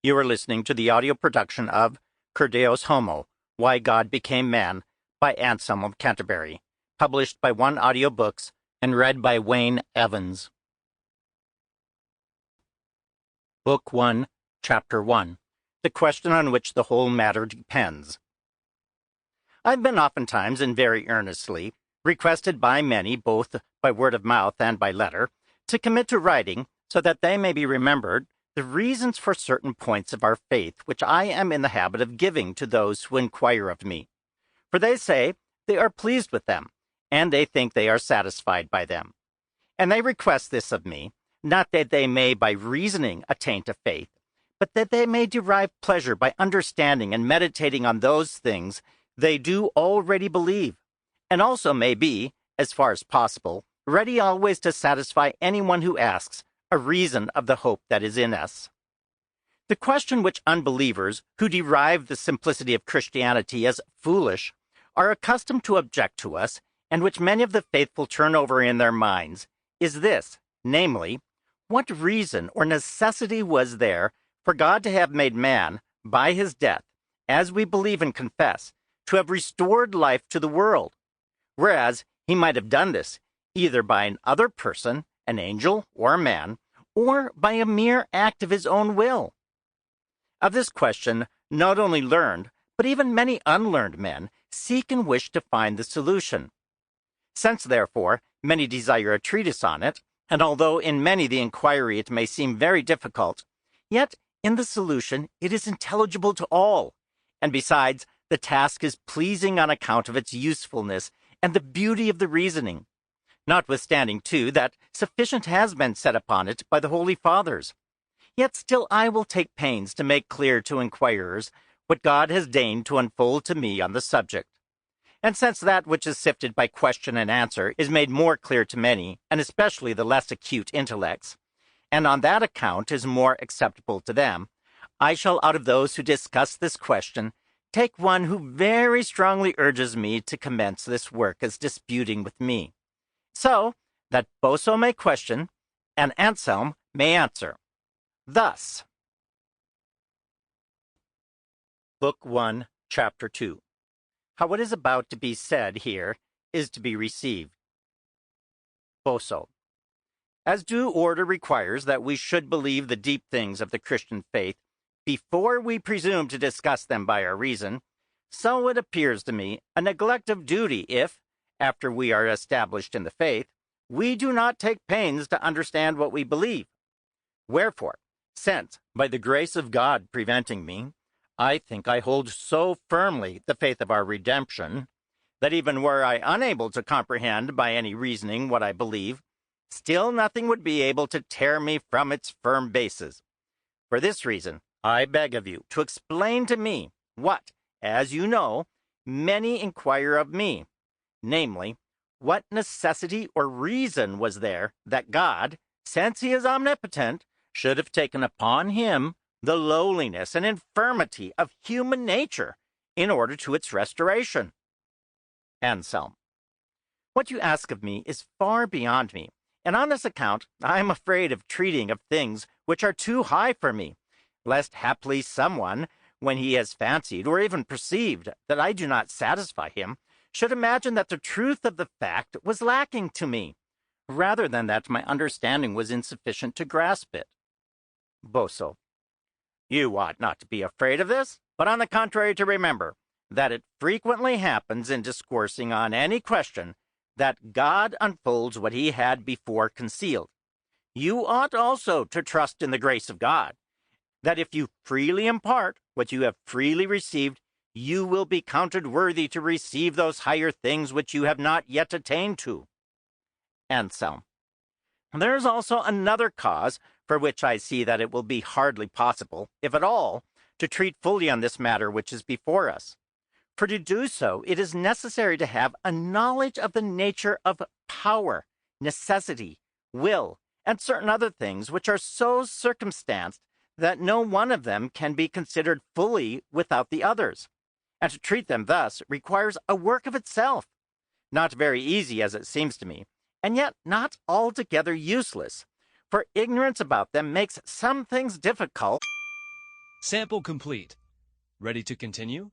You are listening to the audio production of Cur Deus Homo, Why God Became Man, by Anselm of Canterbury, published by One Audiobooks and read by Wayne Evans. Book 1, Chapter 1, The Question on Which the Whole Matter Depends. I've been oftentimes and very earnestly requested by many, both by word of mouth and by letter, to commit to writing, so that they may be remembered, the reasons for certain points of our faith which I am in the habit of giving to those who inquire of me. For they say they are pleased with them, and they think they are satisfied by them. And they request this of me, not that they may by reasoning attain to faith, but that they may derive pleasure by understanding and meditating on those things they do already believe, and also may be, as far as possible, ready always to satisfy anyone who asks a reason of the hope that is in us. The question which unbelievers, who derive the simplicity of Christianity as foolish, are accustomed to object to us, and which many of the faithful turn over in their minds, is this, namely, what reason or necessity was there for God to have made man, by his death, as we believe and confess, to have restored life to the world, whereas he might have done this either by an other person, an angel or a man, or by a mere act of his own will? Of this question, not only learned, but even many unlearned men seek and wish to find the solution. Since, therefore, many desire a treatise on it, and although in many the inquiry it may seem very difficult, yet in the solution it is intelligible to all, and besides, the task is pleasing on account of its usefulness and the beauty of the reasoning, notwithstanding, too, that sufficient has been set upon it by the Holy Fathers. Yet still I will take pains to make clear to inquirers what God has deigned to unfold to me on the subject. And since that which is sifted by question and answer is made more clear to many, and especially the less acute intellects, and on that account is more acceptable to them, I shall, out of those who discuss this question, take one who very strongly urges me to commence this work as disputing with me, so that Boso may question, and Anselm may answer. Thus, Book 1, Chapter 2. How what is about to be said here is to be received. Boso. As due order requires that we should believe the deep things of the Christian faith before we presume to discuss them by our reason, so it appears to me a neglect of duty if, after we are established in the faith, we do not take pains to understand what we believe. Wherefore, since, by the grace of God preventing me, I think I hold so firmly the faith of our redemption, that even were I unable to comprehend by any reasoning what I believe, still nothing would be able to tear me from its firm basis. For this reason, I beg of you to explain to me what, as you know, many inquire of me, namely, what necessity or reason was there that God, since he is omnipotent, should have taken upon him the lowliness and infirmity of human nature in order to its restoration. Anselm. What you ask of me is far beyond me, and on this account I am afraid of treating of things which are too high for me, lest haply someone, when he has fancied or even perceived that I do not satisfy him, should imagine that the truth of the fact was lacking to me, rather than that my understanding was insufficient to grasp it. Boso. You ought not to be afraid of this, but on the contrary to remember that it frequently happens in discoursing on any question that God unfolds what he had before concealed. You ought also to trust in the grace of God, that if you freely impart what you have freely received, you will be counted worthy to receive those higher things which you have not yet attained to. Anselm. There is also another cause for which I see that it will be hardly possible, if at all, to treat fully on this matter which is before us. For to do so, it is necessary to have a knowledge of the nature of power, necessity, will, and certain other things which are so circumstanced that no one of them can be considered fully without the others. And to treat them thus requires a work of itself, not very easy as it seems to me, and yet not altogether useless, for ignorance about them makes some things difficult, Sample complete. Ready to continue?